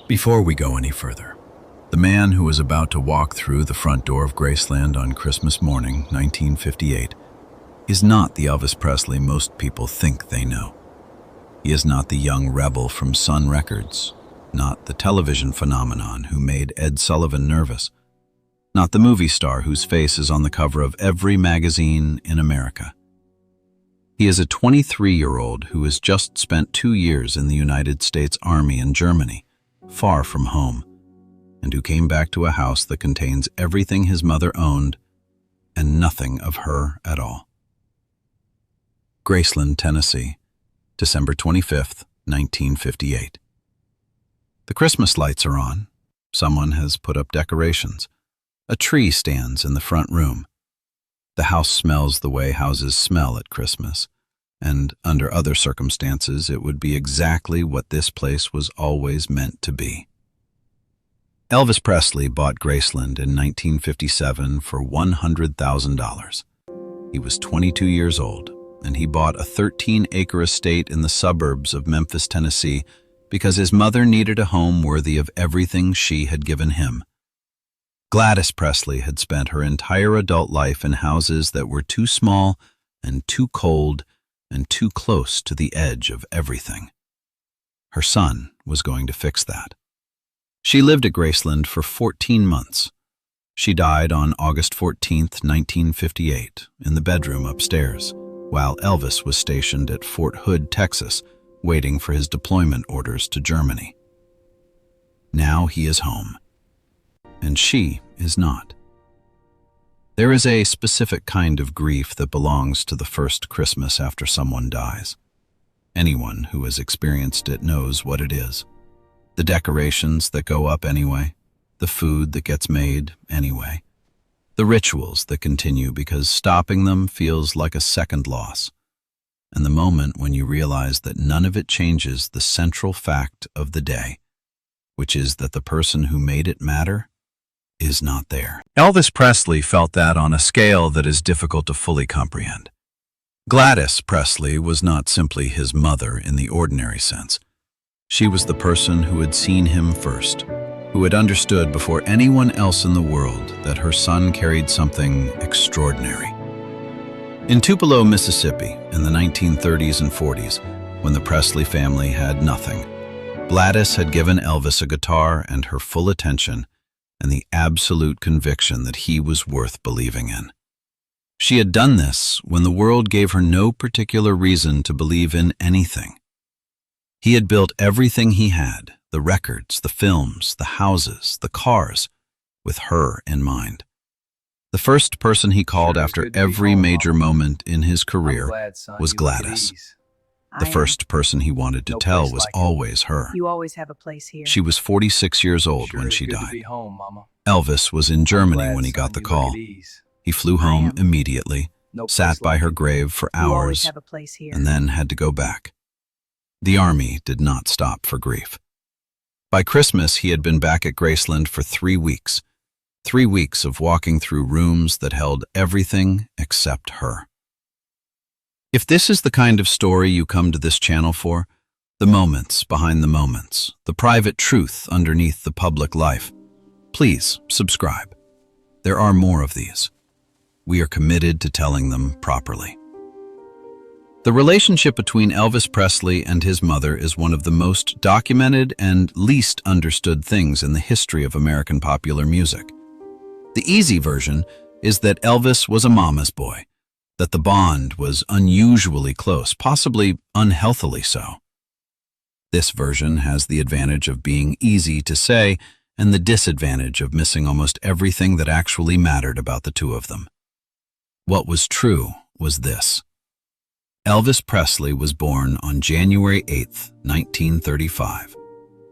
Before we go any further, the man who was about to walk through the front door of Graceland on Christmas morning, 1958, is not the Elvis Presley most people think they know. He is not the young rebel from Sun Records, not the television phenomenon who made Ed Sullivan nervous, not the movie star whose face is on the cover of every magazine in America. He is a 23-year-old who has just spent 2 years in the United States Army in Germany, far from home, and who came back to a house that contains everything his mother owned and nothing of her at all. Graceland, Tennessee, December 25th, 1958. The Christmas lights are on. Someone has put up decorations. A tree stands in the front room. The house smells the way houses smell at Christmas, and under other circumstances it would be exactly what this place was always meant to be. Elvis Presley bought Graceland in 1957 for $100,000. He was 22 years old, and he bought a 13-acre estate in the suburbs of Memphis, Tennessee, because his mother needed a home worthy of everything she had given him. Gladys Presley had spent her entire adult life in houses that were too small and too cold and too close to the edge of everything. Her son was going to fix that. She lived at Graceland for 14 months. She died on August 14, 1958, in the bedroom upstairs, while Elvis was stationed at Fort Hood, Texas, waiting for his deployment orders to Germany. Now he is home, and she is not. There is a specific kind of grief that belongs to the first Christmas after someone dies. Anyone who has experienced it knows what it is. The decorations that go up anyway, the food that gets made anyway, the rituals that continue because stopping them feels like a second loss, and the moment when you realize that none of it changes the central fact of the day, which is that the person who made it matter is not there. Elvis Presley felt that on a scale that is difficult to fully comprehend. Gladys Presley was not simply his mother in the ordinary sense. She was the person who had seen him first, who had understood before anyone else in the world that her son carried something extraordinary. In Tupelo, Mississippi, in the 1930s and 40s, when the Presley family had nothing, Gladys had given Elvis a guitar and her full attention and the absolute conviction that he was worth believing in. She had done this when the world gave her no particular reason to believe in anything. He had built everything he had, the records, the films, the houses, the cars, with her in mind. The first person he called after every major moment in his career was Gladys. The first person he wanted to tell was always her. You always have a place here. She was 46 years old when she died. Elvis was in Germany when he got the call. He flew home immediately, sat by her grave for hours, and then had to go back. The Army did not stop for grief. By Christmas, he had been back at Graceland for 3 weeks. 3 weeks of walking through rooms that held everything except her. If this is the kind of story you come to this channel for, the moments behind the moments, the private truth underneath the public life, please subscribe. There are more of these. We are committed to telling them properly. The relationship between Elvis Presley and his mother is one of the most documented and least understood things in the history of American popular music. The easy version is that Elvis was a mama's boy, that the bond was unusually close, possibly unhealthily so. This version has the advantage of being easy to say and the disadvantage of missing almost everything that actually mattered about the two of them. What was true was this. Elvis Presley was born on January 8, 1935,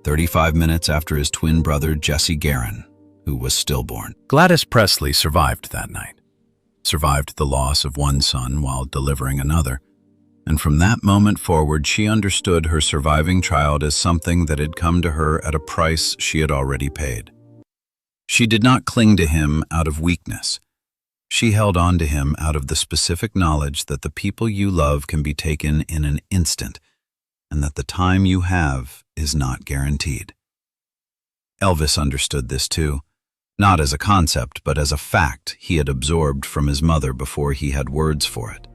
35 minutes after his twin brother Jesse Garin, who was stillborn. Gladys Presley survived that night, survived the loss of one son while delivering another, and from that moment forward she understood her surviving child as something that had come to her at a price she had already paid. She did not cling to him out of weakness. She held on to him out of the specific knowledge that the people you love can be taken in an instant, and that the time you have is not guaranteed. Elvis understood this too, not as a concept, but as a fact he had absorbed from his mother before he had words for it.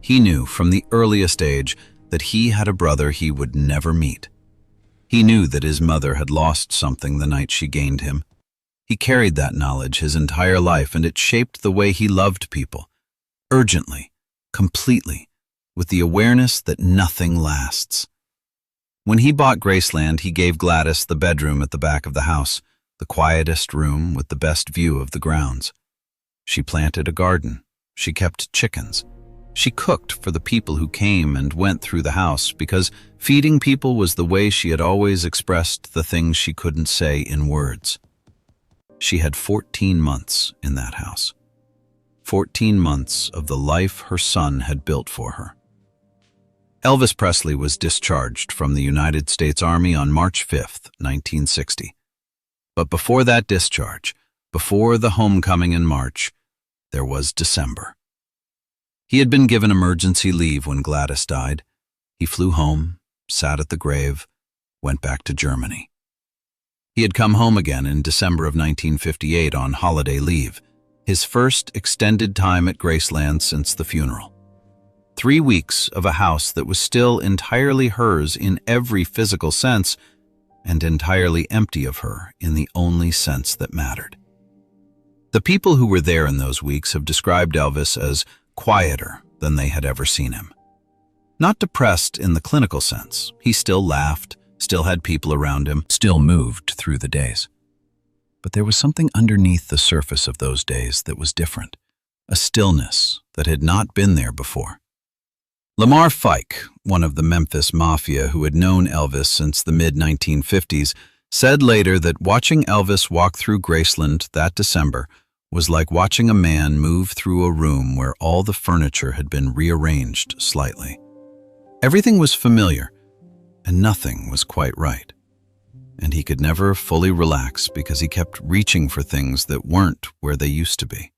He knew from the earliest age that he had a brother he would never meet. He knew that his mother had lost something the night she gained him. He carried that knowledge his entire life, and it shaped the way he loved people, urgently, completely, with the awareness that nothing lasts. When he bought Graceland, he gave Gladys the bedroom at the back of the house, the quietest room with the best view of the grounds. She planted a garden. She kept chickens. She cooked for the people who came and went through the house, because feeding people was the way she had always expressed the things she couldn't say in words. She had 14 months in that house. 14 months of the life her son had built for her. Elvis Presley was discharged from the United States Army on March 5, 1960. But before that discharge, before the homecoming in March, there was December. He had been given emergency leave when Gladys died. He flew home, sat at the grave, went back to Germany. He had come home again in December of 1958 on holiday leave, his first extended time at Graceland since the funeral. 3 weeks of a house that was still entirely hers in every physical sense, and entirely empty of her in the only sense that mattered. The people who were there in those weeks have described Elvis as quieter than they had ever seen him. Not depressed in the clinical sense. He still laughed, still had people around him, still moved through the days. But there was something underneath the surface of those days that was different, a stillness that had not been there before. Lamar Fike, one of the Memphis Mafia who had known Elvis since the mid-1950s, said later that watching Elvis walk through Graceland that December was like watching a man move through a room where all the furniture had been rearranged slightly. Everything was familiar, and nothing was quite right. And he could never fully relax because he kept reaching for things that weren't where they used to be.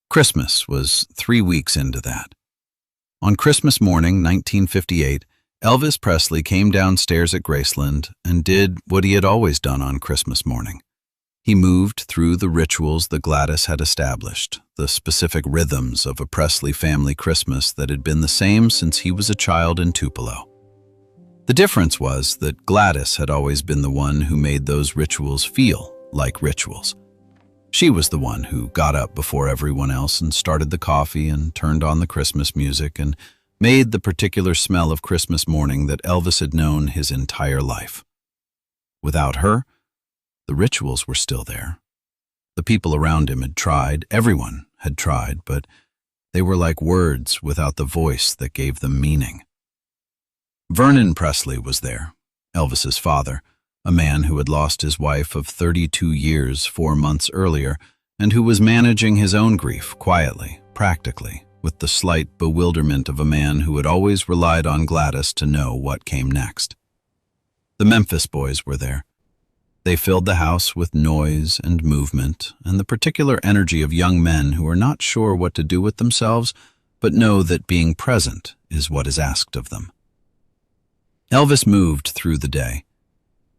Christmas was 3 weeks into that. On Christmas morning, 1958, Elvis Presley came downstairs at Graceland and did what he had always done on Christmas morning. He moved through the rituals that Gladys had established, the specific rhythms of a Presley family Christmas that had been the same since he was a child in Tupelo. The difference was that Gladys had always been the one who made those rituals feel like rituals. She was the one who got up before everyone else and started the coffee and turned on the Christmas music and made the particular smell of Christmas morning that Elvis had known his entire life. Without her, the rituals were still there. The people around him had tried, everyone had tried, but they were like words without the voice that gave them meaning. Vernon Presley was there, Elvis's father, a man who had lost his wife of 32 years 4 months earlier, and who was managing his own grief quietly, practically, with the slight bewilderment of a man who had always relied on Gladys to know what came next. The Memphis boys were there. They filled the house with noise and movement and the particular energy of young men who are not sure what to do with themselves, but know that being present is what is asked of them. Elvis moved through the day.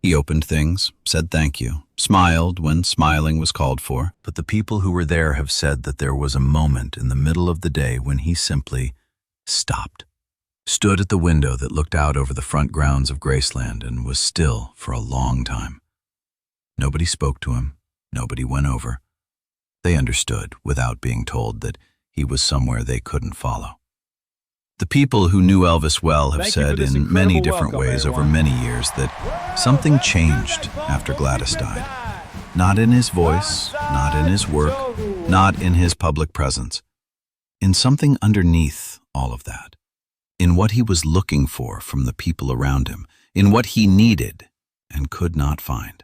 He opened things, said thank you, smiled when smiling was called for, but the people who were there have said that there was a moment in the middle of the day when he simply stopped, stood at the window that looked out over the front grounds of Graceland and was still for a long time. Nobody spoke to him, nobody went over. They understood, without being told, that he was somewhere they couldn't follow. The people who knew Elvis well have said in many different ways over many years that something changed after Gladys died. Not in his voice, not in his work, not in his public presence. In something underneath all of that. In what he was looking for from the people around him. In what he needed and could not find.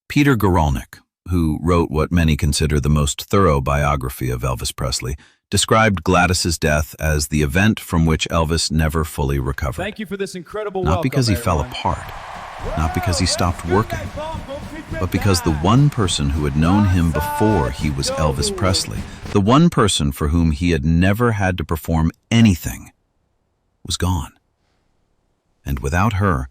Peter Guralnick, who wrote what many consider the most thorough biography of Elvis Presley, described Gladys's death as the event from which Elvis never fully recovered. Thank you for this incredible Not because he fell apart, not because he stopped working, but because the one person who had known him before he was Elvis Presley, the one person for whom he had never had to perform anything, was gone. And without her,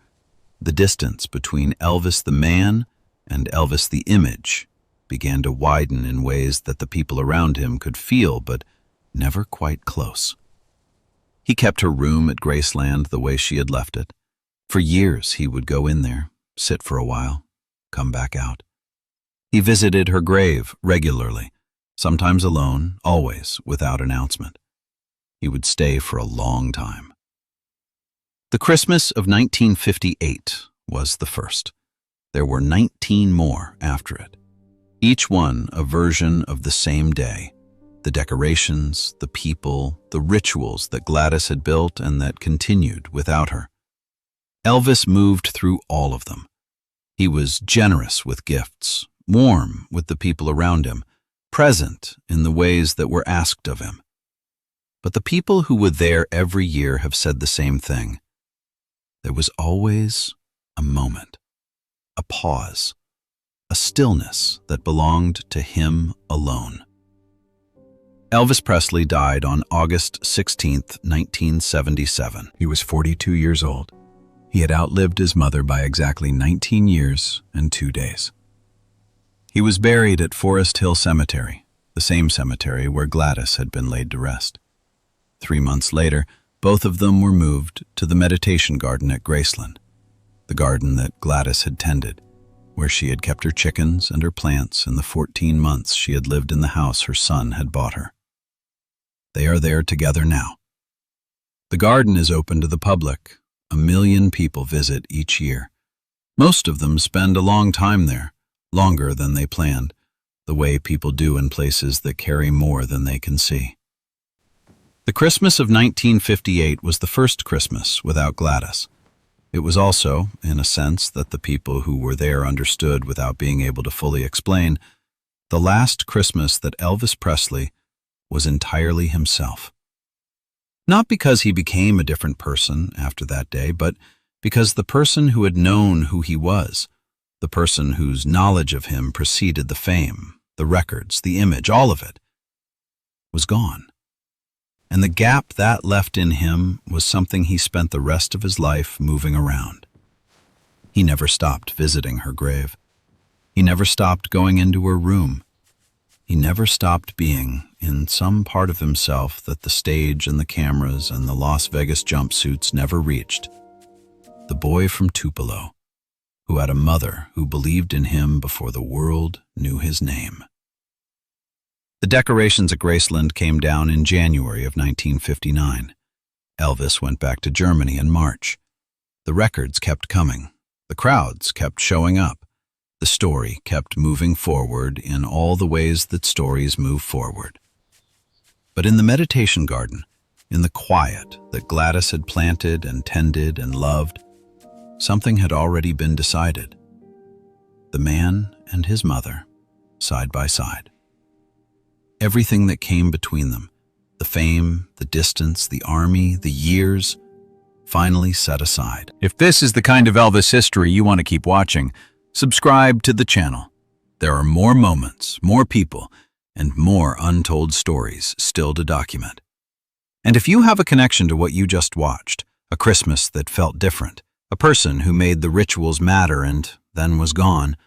The distance between Elvis the man and Elvis the image began to widen in ways that the people around him could feel, but never quite close. He kept her room at Graceland the way she had left it. For years he would go in there, sit for a while, come back out. He visited her grave regularly, sometimes alone, always without announcement. He would stay for a long time. The Christmas of 1958 was the first. There were 19 more after it, each one a version of the same day. The decorations, the people, the rituals that Gladys had built and that continued without her. Elvis moved through all of them. He was generous with gifts, warm with the people around him, present in the ways that were asked of him. But the people who were there every year have said the same thing. There was always a moment, a pause, a stillness that belonged to him alone. Elvis Presley died on August 16, 1977. He was 42 years old. He had outlived his mother by exactly 19 years and 2 days. He was buried at Forest Hill Cemetery, the same cemetery where Gladys had been laid to rest. 3 months later, both of them were moved to the meditation garden at Graceland, the garden that Gladys had tended, where she had kept her chickens and her plants in the 14 months she had lived in the house her son had bought her. They are there together now. The garden is open to the public. 1 million people visit each year. Most of them spend a long time there, longer than they planned, the way people do in places that carry more than they can see. The Christmas of 1958 was the first Christmas without Gladys. It was also, in a sense that the people who were there understood without being able to fully explain, the last Christmas that Elvis Presley was entirely himself. Not because he became a different person after that day, but because the person who had known who he was, the person whose knowledge of him preceded the fame, the records, the image, all of it, was gone. And the gap that left in him was something he spent the rest of his life moving around. He never stopped visiting her grave. He never stopped going into her room. He never stopped being in some part of himself that the stage and the cameras and the Las Vegas jumpsuits never reached. The boy from Tupelo, who had a mother who believed in him before the world knew his name. The decorations at Graceland came down in January of 1959. Elvis went back to Germany in March. The records kept coming. The crowds kept showing up. The story kept moving forward in all the ways that stories move forward. But in the meditation garden, in the quiet that Gladys had planted and tended and loved, something had already been decided. The man and his mother, side by side. Everything that came between them, the fame, the distance, the army, the years, finally set aside. If this is the kind of Elvis history you want to keep watching, subscribe to the channel. There are more moments, more people, and more untold stories still to document. And if you have a connection to what you just watched, a Christmas that felt different, a person who made the rituals matter and then was gone,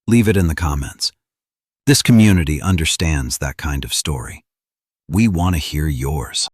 leave it in the comments. This community understands that kind of story. We want to hear yours.